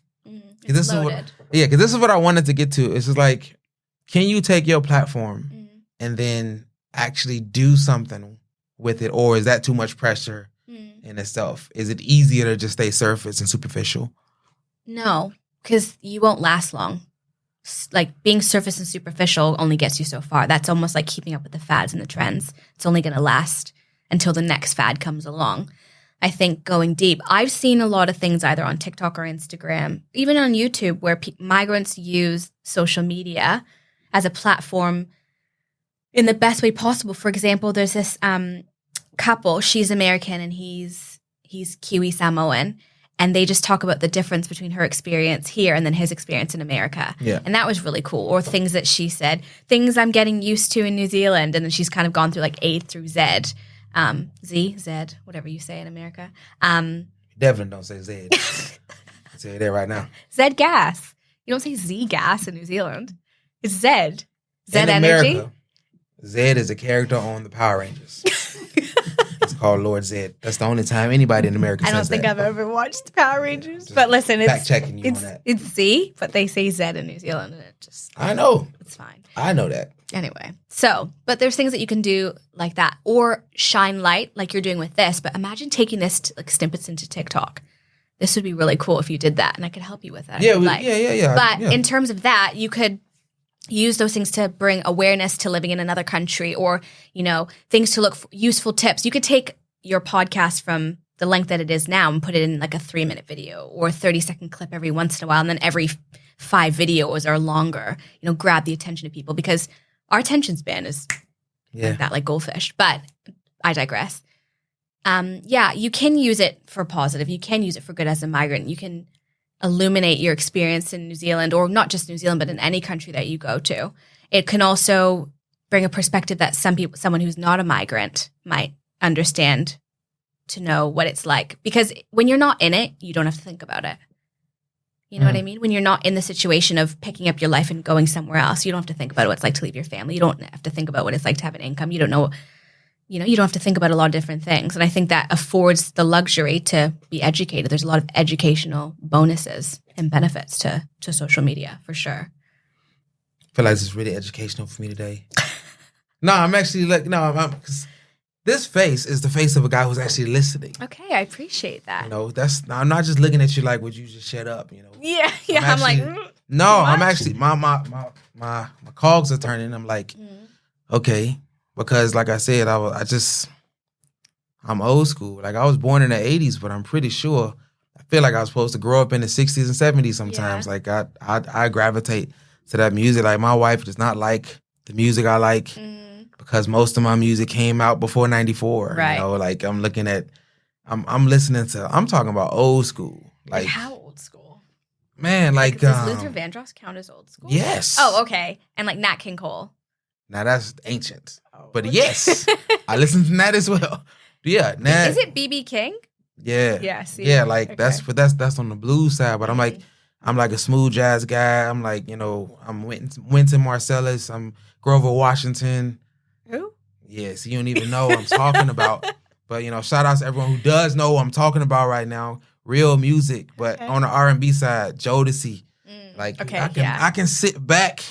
It's loaded. Because this is what I wanted to get to. It's just can you take your platform and then actually do something with it, or is that too much pressure in itself? Is it easier to just stay surface and superficial? No, because you won't last long. Being surface and superficial only gets you so far. That's almost like keeping up with the fads and the trends. It's only going to last until the next fad comes along. I think going deep, I've seen a lot of things either on TikTok or Instagram, even on YouTube, where migrants use social media as a platform in the best way possible. For example, there's this couple. She's American and he's Kiwi Samoan, and they just talk about the difference between her experience here and then his experience in America. Yeah. And that was really cool. Or things that she said, things I'm getting used to in New Zealand, and then she's kind of gone through A through Z. Z, whatever you say in America. Definitely don't say Z. I'll tell you that right now. Z gas. You don't say Z gas in New Zealand. It's Z. Z in energy. America, Z is a character on the Power Rangers. It's called Lord Zed. That's the only time anybody in America says that. I don't think I've ever watched Power Rangers. But listen, it's fact-checking you on that. It's Z, but they say Z in New Zealand, and it just... I know. It's fine. I know that. Anyway, but there's things that you can do like that, or shine light like you're doing with this. But imagine taking this to, snippets into TikTok. this would be really cool if you did that, and I could help you with that. Yeah, yeah. But yeah. in terms of that, you could use those things to bring awareness to living in another country, or, things to look for, useful tips. You could take your podcast from the length that it is now and put it in like a 3-minute video or a 30-second clip every once in a while. And then every 5 videos or longer, grab the attention of people, because our attention span is like that, like goldfish. But I digress. You can use it for positive. You can use it for good as a migrant. You can illuminate your experience in New Zealand, or not just New Zealand, but in any country that you go to. It can also bring a perspective that someone who's not a migrant might understand, to know what it's like. Because when you're not in it, you don't have to think about it. You know what I mean? When you're not in the situation of picking up your life and going somewhere else, you don't have to think about what it's like to leave your family. You don't have to think about what it's like to have an income. You don't know, you don't have to think about a lot of different things. And I think that affords the luxury to be educated. There's a lot of educational bonuses and benefits to social media, for sure. I feel like this is really educational for me today. No, I'm actually because this face is the face of a guy who's actually listening. Okay, I appreciate that. I'm not just looking at you like, would you just shut up? Yeah. I'm like, no, I'm actually my cogs are turning. I'm like, okay, because like I said, I'm old school. Like, I was born in the 80s, but I'm pretty sure I feel like I was supposed to grow up in the 60s and 70s sometimes. Yeah. Like I gravitate to that music. Like, my wife does not like the music I like. Because most of my music came out before 94. Right. Like, I'm listening to, I'm talking about old school. Like, how old school? Man, like does Luther Vandross count as old school? Yes. Oh, okay. And like Nat King Cole. Now that's ancient. Oh, but yes, I listen to that as well. Yeah. Nat, is it B.B. King? Yeah. Yeah. See, yeah, like okay. that's on the blues side, but I'm like a smooth jazz guy. I'm like, I'm Wynton Marsalis, I'm Grover Washington. Who? Yes, you don't even know what I'm talking about. But, shout out to everyone who does know what I'm talking about right now. Real music. But on the R&B side, Jodeci. Like, okay, I can sit back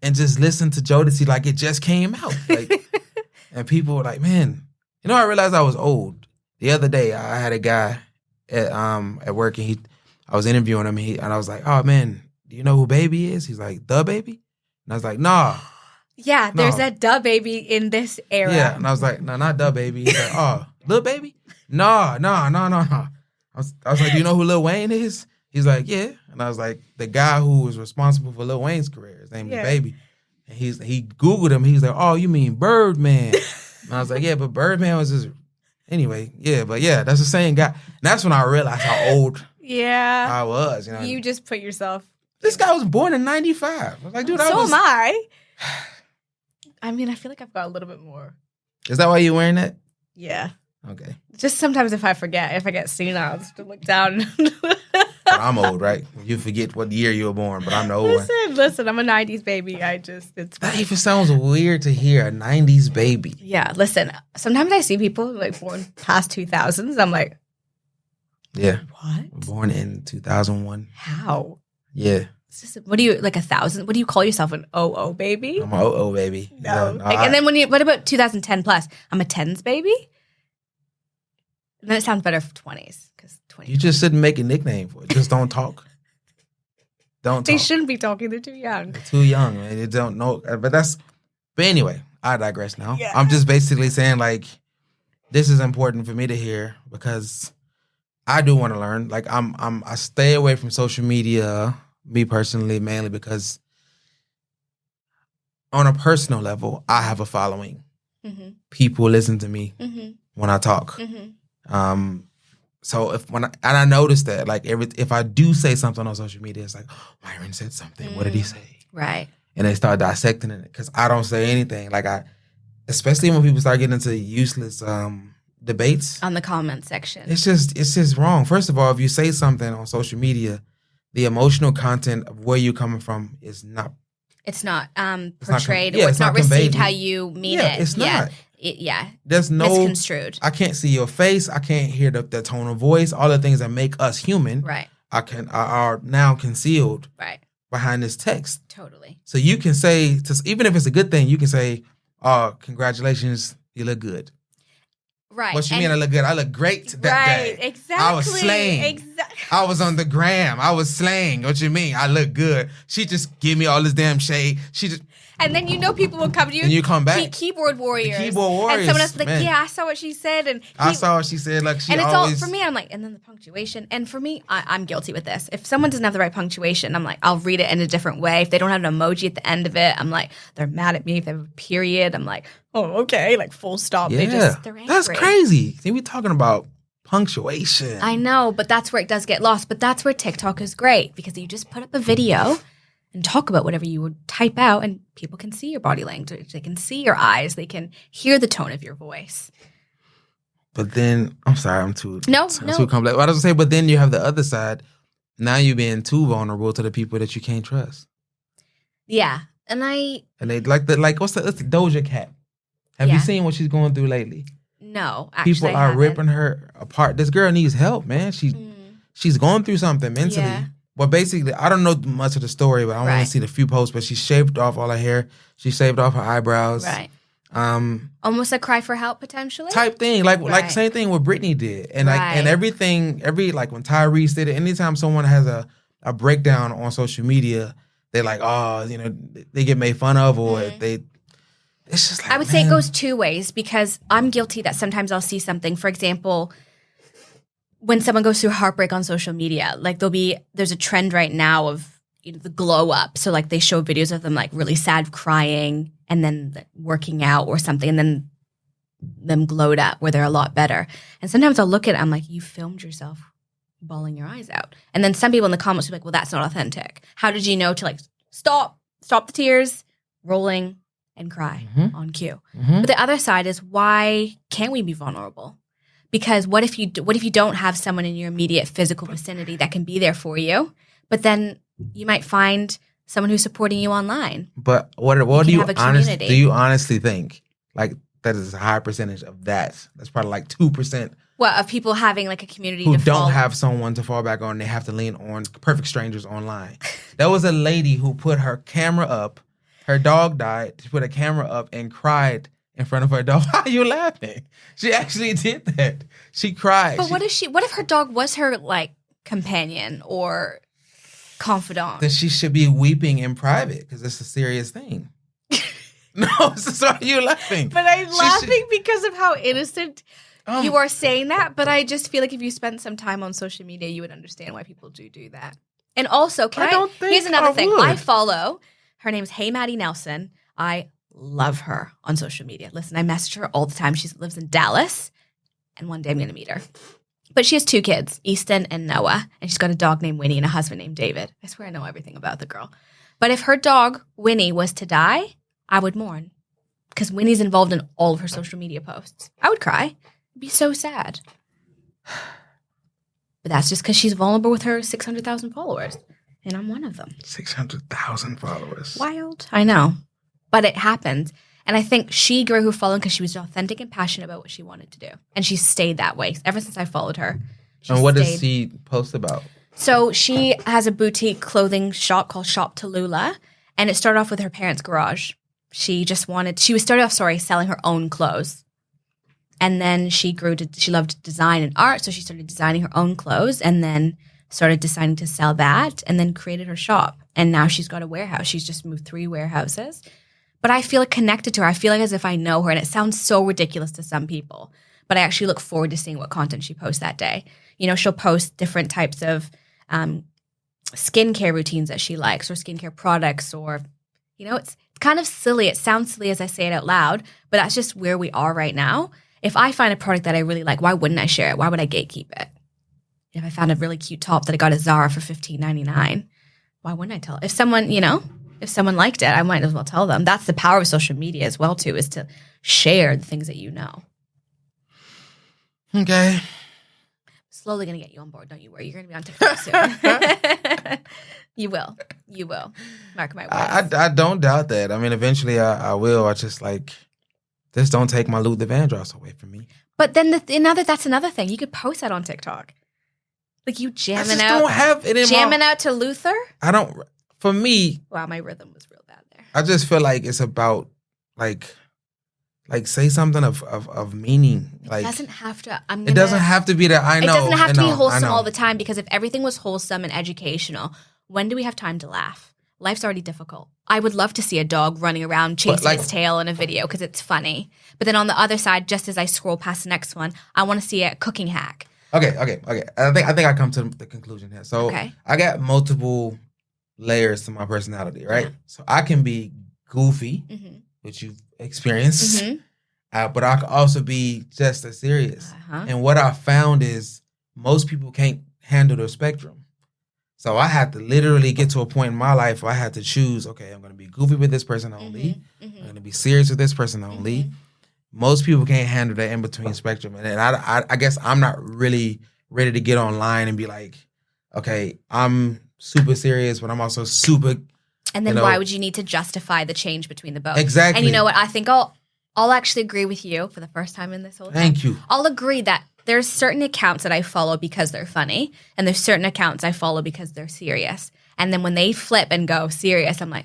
and just listen to Jodeci like it just came out. Like, and people were like, man, I realized I was old. The other day, I had a guy at work, and I was interviewing him, and I was like, oh, man, do you know who Baby is? He's like, the Baby? And I was like, nah. Yeah, there's that Da Baby in this era. Yeah, and I was like, no, not Da Baby. He's like, oh, Lil Baby? No. I was like, do you know who Lil Wayne is? He's like, yeah. And I was like, the guy who was responsible for Lil Wayne's career, his name is Baby. And he Googled him. He's like, oh, you mean Birdman? And I was like, yeah, but Birdman was just, anyway, yeah, but yeah, that's the same guy. And that's when I realized how old I was. You just put yourself. This guy was born in 95. I was like, dude, am I. I mean, I feel like I've got a little bit more. Is that why you're wearing that? Yeah. Okay. Just sometimes if I get senile, I'll just look down. I'm old, right? You forget what year you were born, but I'm the old one. Listen, I'm a 90s baby. That even sounds weird to hear, a 90s baby. Yeah, listen, sometimes I see people like born past 2000s. I'm like, yeah. What? Born in 2001. How? Yeah. What do you, like 1,000? What do you call yourself, an 00 baby? I'm an 00 baby. No. And then what about 2010 plus? I'm a 10s baby? And then it sounds better for 20s. You just shouldn't make a nickname for it. Just don't talk. Don't talk. They shouldn't be talking. They're too young. They're too young, man. They don't know. But anyway, I digress now. Yeah. I'm just basically saying, like, this is important for me to hear because I do want to learn. Like, I stay away from social media, me personally, mainly because on a personal level, I have a following. Mm-hmm. People listen to me when I talk. Mm-hmm. So I noticed that, like, if I do say something on social media, it's like, oh, Myron said something. What did he say? Right. And they start dissecting it because I don't say anything. Like, especially when people start getting into useless debates on the comment section. It's just wrong. First of all, if you say something on social media, the emotional content of where you're coming from is not. It's not portrayed, or it's not received how you mean it. It's not. There's no misconstrued. I can't see your face. I can't hear the tone of voice. All the things that make us human, right? Are now concealed, right, behind this text. Totally. So you can say, even if it's a good thing, you can say, "Oh, congratulations, you look good." Right. What you mean I look good? I look great that day. Right, exactly. I was slaying. Exactly. I was on the gram. I was slaying. What you mean? I look good. She just give me all this damn shade. She just... And then people will come to you. And you come back. Keyboard warriors. The keyboard warriors. And someone else is like, man. yeah, I saw what she said. And I saw what she said. Like, she and it's always... all, for me, I'm like, and then the punctuation. And for me, I'm guilty with this. If someone doesn't have the right punctuation, I'm like, I'll read it in a different way. If they don't have an emoji at the end of it, I'm like, they're mad at me. If they have a period, I'm like, oh, okay. Like, full stop. Yeah. They're angry. That's crazy. See, we talking about punctuation. I know, but that's where it does get lost. But that's where TikTok is great, because you just put up a video and talk about whatever you would type out, and people can see your body language. They can see your eyes. They can hear the tone of your voice. But then, I'm sorry, I'm too complex. What I was going to say, but then you have the other side. Now you're being too vulnerable to the people that you can't trust. Yeah. And they what's the Doja Cat? Have you seen what she's going through lately? No, actually, people are ripping her apart. This girl needs help, man. She's going through something mentally. Yeah. Well, basically, I don't know much of the story, but I want to see the few posts. But she shaved off all her hair. She shaved off her eyebrows. Right. Almost a cry for help, potentially. Type thing, like same thing what Britney did, and and everything, when Tyrese did it. Anytime someone has a breakdown on social media, they're like, oh, they get made fun of, or they. It's just like, I would say it goes two ways, because I'm guilty that sometimes I'll see something. For example, when someone goes through heartbreak on social media, like there's a trend right now of the glow up. So like they show videos of them like really sad crying and then working out or something, and then them glowed up where they're a lot better. And sometimes I'll look at it, I'm like, you filmed yourself bawling your eyes out. And then some people in the comments are like, well, that's not authentic. How did you know to like stop the tears, rolling and cry on cue? But the other side is, why can't we be vulnerable? Because what if you don't have someone in your immediate physical vicinity that can be there for you, but then you might find someone who's supporting you online. But what do you honestly think like that is a high percentage of that? That's probably like 2%. What, of people having like a community who don't have someone to fall back on? They have to lean on perfect strangers online. There was a lady who put her camera up. Her dog died. She put a camera up and cried in front of her dog. Why are you laughing? She actually did that. She cried. But what if her dog was her like companion or confidant? Then she should be weeping in private, because it's a serious thing. No, so why are you laughing? But I'm laughing because of how innocent you are saying that. But I just feel like if you spent some time on social media, you would understand why people do that. And also, here's another thing. I follow, her name's Hey Maddie Nelson. I love her on social media. Listen, I message her all the time. She lives in Dallas, and one day I'm going to meet her. But she has 2 kids, Easton and Noah, and she's got a dog named Winnie and a husband named David. I swear I know everything about the girl. But if her dog, Winnie, was to die, I would mourn, because Winnie's involved in all of her social media posts. I would cry. It'd be so sad. But that's just because she's vulnerable with her 600,000 followers, and I'm one of them. 600,000 followers. Wild. I know. But it happened. And I think she grew her following because she was authentic and passionate about what she wanted to do. And she stayed that way ever since I followed her. And what does she post about? So she has a boutique clothing shop called Shop Tallulah. And it started off with her parents' garage. She started off selling her own clothes. And then she loved design and art. So she started designing her own clothes and then started deciding to sell that and then created her shop. And now she's got a warehouse. She's just moved 3 warehouses. But I feel connected to her. I feel like as if I know her. And it sounds so ridiculous to some people. But I actually look forward to seeing what content she posts that day. She'll post different types of skincare routines that she likes, or skincare products, or, it's kind of silly. It sounds silly as I say it out loud, but that's just where we are right now. If I find a product that I really like, why wouldn't I share it? Why would I gatekeep it? If I found a really cute top that I got at Zara for $15.99, why wouldn't I tell it? If someone liked it, I might as well tell them. That's the power of social media as well, too, is to share the things that you know. Okay. Slowly going to get you on board. Don't you worry. You're going to be on TikTok soon. You will. Mark my words. I don't doubt that. I mean, eventually I will. I just just don't take my Luther Vandross away from me. But then that's another thing. You could post that on TikTok. Like you jamming out. Don't have it in jamming out to Luther? I don't. For me. Wow, my rhythm was real bad there. I just feel like it's about like like say something of meaning. Like it doesn't have to. It doesn't have to be that. I know. It doesn't have to be wholesome all all the time, because if everything was wholesome and educational, when do we have time to laugh? Life's already difficult. I would love to see a dog running around chasing its tail in a video because it's funny. But then on the other side, just as I scroll past the next one, I want to see a cooking hack. Okay. I think I come to the conclusion here. So I got multiple layers to my personality, right? Yeah. So I can be goofy, which you've experienced, but I can also be just as serious. And what I found is most people can't handle the spectrum. So I had to literally get to a point in my life where I had to choose, okay, I'm going to be goofy with this person only. I'm going to be serious with this person only. Most people can't handle the in-between spectrum. And I guess I'm not really ready to get online and be like, okay, I'm super serious, but I'm also super... And then why would you need to justify the change between the both? Exactly. And you know what? I think I'll actually agree with you for the first time in this whole time. Thank you. I'll agree that there's certain accounts that I follow because they're funny, and there's certain accounts I follow because they're serious. And then when they flip and go serious, I'm like,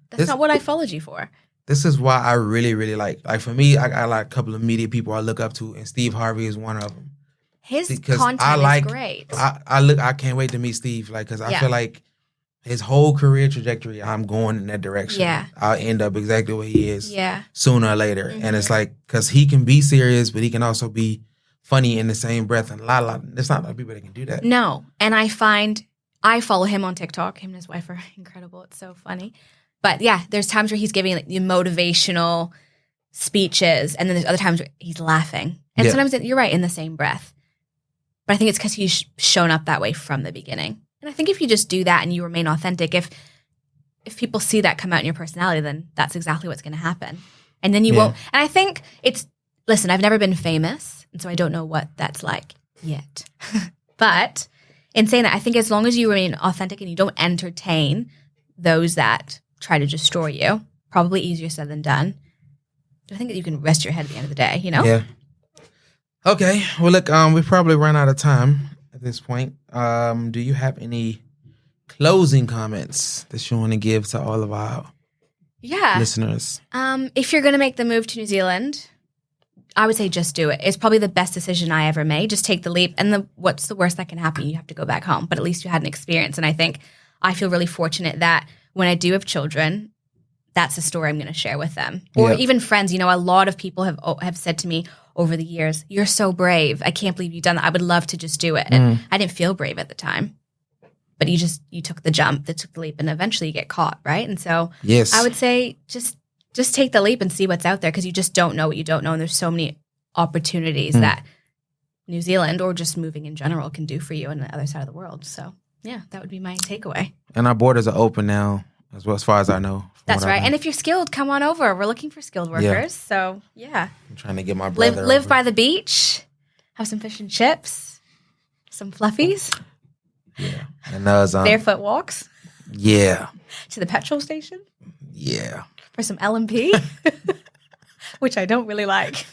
that's not what I followed you for. This is why I really, really like for me, I got like a couple of media people I look up to, and Steve Harvey is one of them. His content is great. I can't wait to meet Steve, like, because I feel like his whole career trajectory, I'm going in that direction. Yeah. I'll end up exactly where he is sooner or later. And it's like, because he can be serious, but he can also be funny in the same breath. And there's not a lot of people that can do that. No. And I find, I follow him on TikTok. Him and his wife are incredible. It's so funny. But yeah, there's times where he's giving like the motivational speeches, and then there's other times where he's laughing. And sometimes you're right, in the same breath. But I think it's because he's shown up that way from the beginning. And I think if you just do that and you remain authentic, if people see that come out in your personality, then that's exactly what's going to happen. And then you won't. And I think listen, I've never been famous, and so I don't know what that's like yet. But in saying that, I think as long as you remain authentic and you don't entertain those that try to destroy you, probably easier said than done. I think that you can rest your head at the end of the day, you know? Yeah. Okay. Well, look, we've probably run out of time at this point. Do you have any closing comments that you want to give to all of our listeners? If you're going to make the move to New Zealand, I would say just do it. It's probably the best decision I ever made. Just take the leap. And what's the worst that can happen? You have to go back home. But at least you had an experience. And I feel really fortunate that when I do have children, that's a story I'm going to share with them. Or even friends. You know, a lot of people have said to me over the years, "You're so brave. I can't believe you've done that. I would love to just do it." And I didn't feel brave at the time. But you took the jump, took the leap, and eventually you get caught, right? And so I would say just take the leap and see what's out there, because you just don't know what you don't know. And there's so many opportunities that New Zealand, or just moving in general, can do for you on the other side of the world. So yeah, that would be my takeaway. And our borders are open now, as far as I know. That's right. And if you're skilled, come on over. We're looking for skilled workers. Yeah. So yeah. I'm trying to get my brother live by the beach, have some fish and chips, some fluffies. Yeah. And those barefoot walks. Yeah. To the petrol station. Yeah. For some L&P, which I don't really like.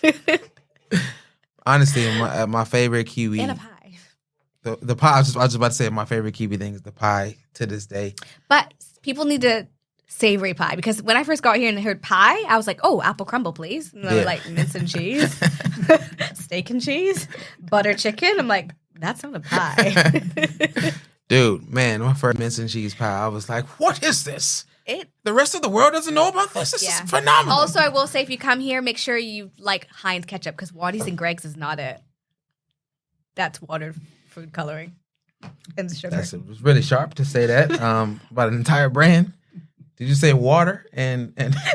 Honestly, my favorite Kiwi. And a pie. The pie, I was just about to say my favorite Kiwi thing is the pie to this day. But people need to savory pie, because when I first got here and heard pie, I was like, oh, apple crumble, please. And they were like mince and cheese, steak and cheese, butter chicken. I'm like, that's not a pie. Dude, man, my first mince and cheese pie, I was like, what is this? The rest of the world doesn't know about this? This is phenomenal. Also, I will say, if you come here, make sure you like Heinz ketchup, because Waddy's and Greg's is not it. That's water food coloring and sugar. It was really sharp to say that about an entire brand. Did you say water and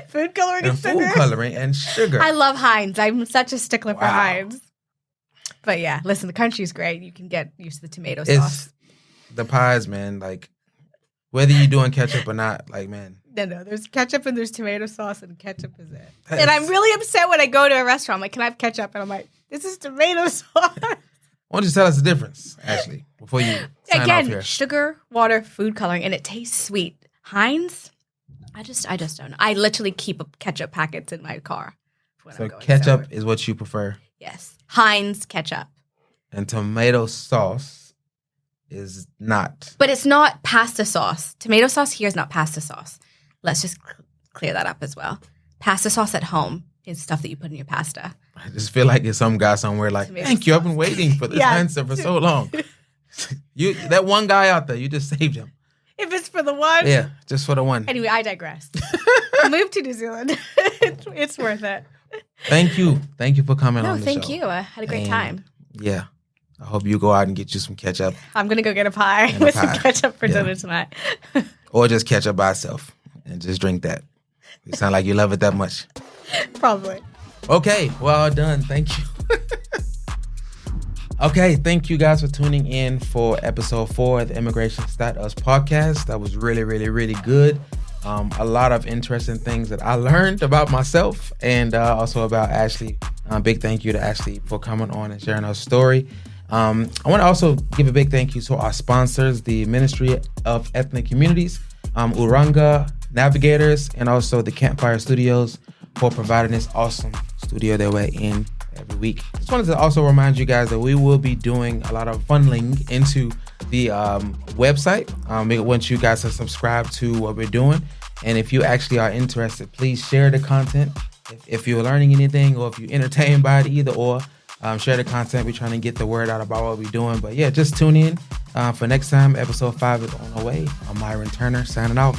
food coloring and sugar? Food coloring and sugar. I love Heinz. I'm such a stickler for Heinz. But yeah, listen, the country's great. You can get used to the tomato sauce. The pies, man, like, whether you're doing ketchup or not, like, man. No, there's ketchup and there's tomato sauce, and ketchup is it. And I'm really upset when I go to a restaurant. I'm like, can I have ketchup? And I'm like, this is tomato sauce. Why don't you tell us the difference, Ashley, before you sign off here? Sugar, water, food coloring, and it tastes sweet. Heinz, I just don't know. I literally keep ketchup packets in my car. So ketchup is what you prefer? Yes. Heinz ketchup. And tomato sauce is not. But it's not pasta sauce. Tomato sauce here is not pasta sauce. Let's just clear that up as well. pasta sauce at home is stuff that you put in your pasta. I just feel like it's some guy somewhere like, thank you, I've been waiting for this answer for so long. That one guy out there, you just saved him. If it's for the one. Yeah, just for the one. Anyway, I digress. Move to New Zealand. It's worth it. Thank you. Thank you for coming on the show. No, thank you. I had a great time. Yeah. I hope you go out and get you some ketchup. I'm going to go get a pie with some ketchup for dinner tonight. Or just ketchup by itself and just drink that. You sound like you love it that much. Probably. Okay, well done. Thank you. Okay, thank you guys for tuning in for episode 4 of the Immigration Stat Us podcast. That was really, really, really good. A lot of interesting things that I learned about myself and also about Ashley. Big thank you to Ashley for coming on and sharing her story. I want to also give a big thank you to our sponsors, the Ministry of Ethnic Communities, Uranga Navigators, and also the Campfire Studios for providing this awesome studio that we're in every week. Just wanted to also remind you guys that we will be doing a lot of funneling into the website. We want you guys to subscribe to what we're doing. And if you actually are interested, please share the content. If you're learning anything or if you're entertained by it, either or, share the content. We're trying to get the word out about what we're doing. But yeah, just tune in for next time. Episode 5 is on the way. I'm Myron Turner signing out.